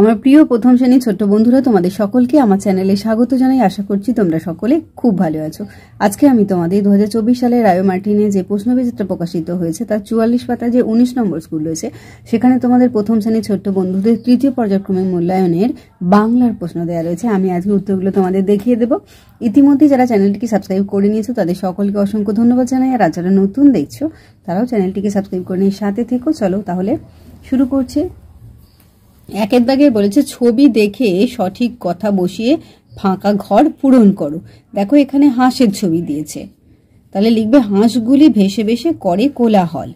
আমার প্রিয় প্রথম শ্রেণী ছোট্ট বন্ধুরা, তোমাদের সকলকে আমার চ্যানেলে স্বাগত জানাই। আশা করছি তোমরা সকলে খুব ভালো আছো। আজকে আমি তোমাদের 2024 সালের রায়ো মার্টিনে যে প্রশ্নবিচিত্র প্রকাশিত হয়েছে তার 44 পাতায় যে 19 নম্বর স্কুল রয়েছে সেখানে তোমাদের প্রথম শ্রেণী ছোট্ট বন্ধুদের তৃতীয় পর্যায়ক্রমিক মূল্যায়নের বাংলার প্রশ্ন দেওয়া রয়েছে। আমি আজকে উত্তরগুলো তোমাদের দেখিয়ে দেবো। ইতিমধ্যে যারা চ্যানেলটিকে সাবস্ক্রাইব করে নিয়েছো তাদের সকলকে অসংখ্য ধন্যবাদ জানাই। আর যারা নতুন দেখছো তারাও চ্যানেলটিকে সাবস্ক্রাইব করে নিয়ে সাথে থেকো। চলো তাহলে শুরু করছি। একের দাগে বলেছে ছবি দেখে সঠিক কথা বসিয়ে ফাঁকা ঘর পূরণ করো। দেখো এখানে হাঁসের ছবি দিয়েছে, তাহলে লিখবে হাঁসগুলি ভেসে ভেসে করে কোলাহল।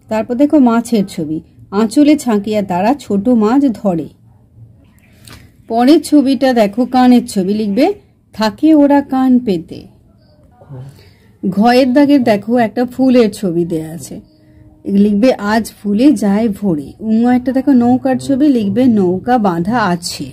তারপর দেখো মাছের ছবি, আঁচলে ছাঁকিয়া তারা ছোট মাছ ধরে। পরের ছবিটা দেখো কানের ছবি, লিখবে থাকে ওরা কান পেতে। ঘয়ের দাগের দেখো একটা ফুলের ছবি দেয়া আছে, লিখবে আজ ফুলে যায় ভরে। একটা দেখো নৌকার ছবি, লিখবে নৌকা বাঁধা আছে।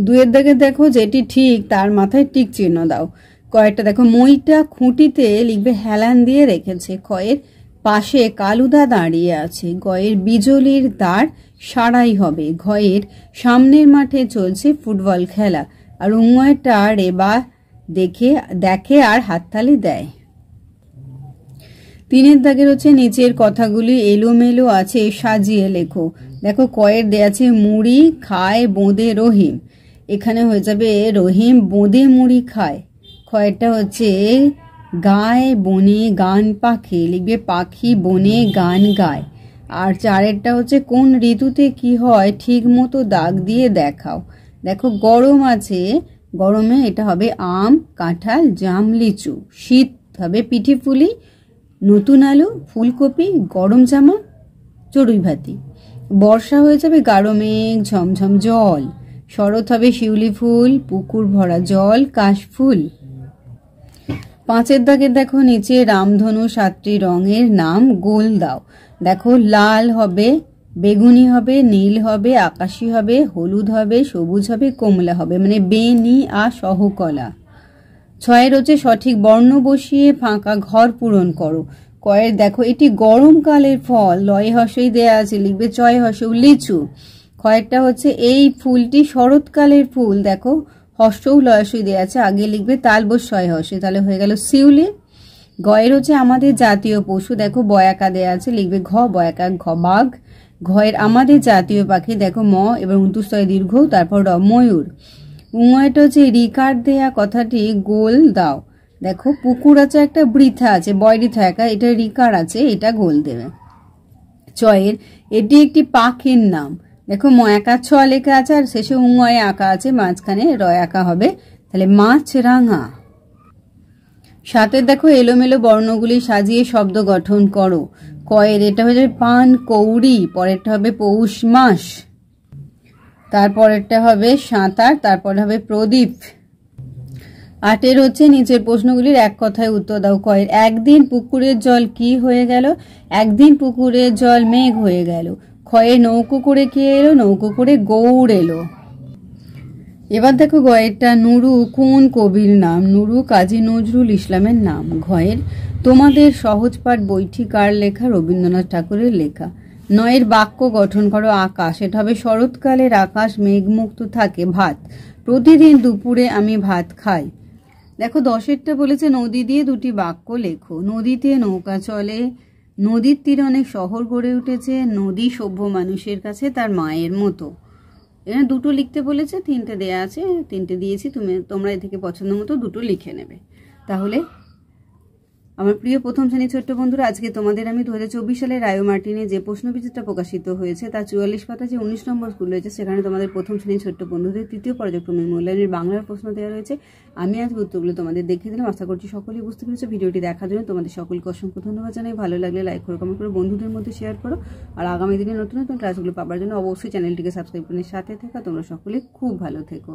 দুয়ের দাগে দেখো যেটি ঠিক তার মাথায় টিক চিহ্ন দাও। কয়েকটা দেখো মইটা খুঁটিতে, লিখবে হেলান দিয়ে রেখেছে। ক্ষয়ের পাশে কালুদা দাঁড়িয়ে আছে। গয়ের বিজলির তার সারাই হবে। ঘয়ের সামনের মাঠে চলছে ফুটবল খেলা। আর উঙ্গয়টা রেবা দেখে আর হাততালি দেয়। তিনের দাগের হচ্ছে নিচের কথাগুলি এলোমেলো আছে, সাজিয়ে লেখো। দেখো কয়ের দেয়া আছে মুড়ি খায় বোঁদে রহিম, এখানে হয়ে যাবে রহিম বোঁদে মুড়ি খায়। কয়েরটা হচ্ছে গায়ে বনে গান পাখি, লিখবে পাখি বনে গান গায়। আর চারেরটা হচ্ছে কোন ঋতুতে কি হয় ঠিক মতো দাগ দিয়ে দেখাও। দেখো গরম আছে, গরমে এটা হবে আম কাঁঠাল জাম লিচু। শীত হবে পিঠে পুলি নতুন আলু ফুলকপি গরম জামা চড়ুই ভাতি। বর্ষা হয়ে যাবে গাঢ় মেঘ ঝমঝম জল। শরৎ হবে শিউলি ফুল পুকুর ভরা জল কাশফুল। পাঁচের দাগের দেখো নিচে রামধনু 7টি রঙের নাম গোল দাও। দেখো লাল হবে বেগুনি হবে নীল হবে আকাশি হবে হলুদ হবে সবুজ হবে কমলা হবে, মানে বেনি আ সহকলা। ছয়ের হচ্ছে সঠিক বর্ণ বসিয়ে ফাঁকা ঘর পূরণ করো। কয়ের দেখো এটি গরমকালের ফল, লয় হর্ষই দেয়া আছে, লিখবে চয় হর্ষৌ লিচু। কয়েকটা হচ্ছে এই ফুলটি শরৎকালের ফুল, দেখো হর্ষৌ লয়সই দেয়া আছে, আগে লিখবে তালবস ছয় হর্ষে, তাহলে হয়ে গেল শিউলি। গয়ের হচ্ছে আমাদের জাতীয় পশু, দেখো বয়াকা দেয়া আছে, লিখবে ঘ বয়াকা ঘ বাঘ। ঘয়ের আমাদের জাতীয় পাখি, দেখো ম এবং উন্তুস্তয় দীর্ঘ তারপর র ময়ূর। উঙ্গয়টা হচ্ছে রিকার দেয়া কথাটি গোল দাও। দেখো পুকুর আছে একটা বৃথা আছে বয়রিথা একা, এটা রিকার আছে, এটা গোল দেবে। চয়ের এটি একটি পাখির নাম, দেখো ম একা ছ লেখা আছে আর শেষে উঙ্গয়ে আঁকা আছে, মাঝখানে র একা হবে, তাহলে মাছ রাঙা। সাতের দেখো এলোমেলো বর্ণগুলি সাজিয়ে শব্দ গঠন করো। কয়ের এটা হয়ে যাবে পান কৌড়ি, পরেরটা হবে পৌষ মাস, তারপরেরটা হবে সাঁতার, তারপরে হবে প্রদীপ। আটের হচ্ছে নিচের প্রশ্নগুলির এক কথায় উত্তর দাও। কয়ের একদিন পুকুরের জল কি হয়ে গেল, একদিন পুকুরের জল মেঘ হয়ে গেল। ক্ষয়ের নৌকো করে কে এলো, নৌকো করে গৌড় এলো। এবার দেখো গয়েরটা নুরু কোন কবির নাম, নুরু কাজী নজরুল ইসলামের নাম। ঘয়ের তোমাদের সহজ পাঠ বইটি কার লেখা, রবীন্দ্রনাথ ঠাকুরের লেখা। নয়ের বাক্য গঠন করো। আকাশ, এটা হবে শরৎকালের আকাশ মেঘমুক্ত থাকে ভাত, প্রতিদিন দুপুরে আমি ভাত খাই। দেখো 10এরটা বলেছে নদী দিয়ে দুটি বাক্য লেখো। নদীতে নৌকা চলে, নদীর তীরে অনেক শহর গড়ে উঠেছে, নদী সভ্য মানুষের কাছে তার মায়ের মতো। এখানে দুটো লিখতে বলেছে, 3টে দেয়া আছে, 3টে দিয়েছি, তোমরা এ থেকে পছন্দ মতো দুটো লিখে নেবে। তাহলে আমার প্রিয় প্রথম শ্রেণী ছোট্ট বন্ধুরা, আজকে তোমাদের আমি 2024 সালের রায়ো মার্টিনে যে প্রশ্নবিচিত্রটা প্রকাশিত হয়েছে তার 44 পাতা যে 19 নম্বর স্কুল রয়েছে সেখানে তোমাদের প্রথম শ্রেণী ছোট্ট বন্ধুদের তৃতীয় পর্যায়ক্রমিক মূল্যায়নের বাংলার প্রশ্ন দেওয়া রয়েছে। আমি আজকে উত্তরগুলো তোমাদের দেখিয়ে দিলাম। আশা করছি সকলেই বুঝতে পেরেছো। ভিডিওটি দেখার জন্য তোমাদের সকলকে অসংখ্য ধন্যবাদ জানাই। ভালো লাগলে লাইক করো, কমেন্ট করো, বন্ধুদের মধ্যে শেয়ার করো। আর আগামী দিনে নতুন নতুন ক্লাসগুলো পাওয়ার জন্য অবশ্যই চ্যানেলটিকে সাবস্ক্রাইব করে সাথে থেকো। তোমরা সকলে খুব ভালো থেকো।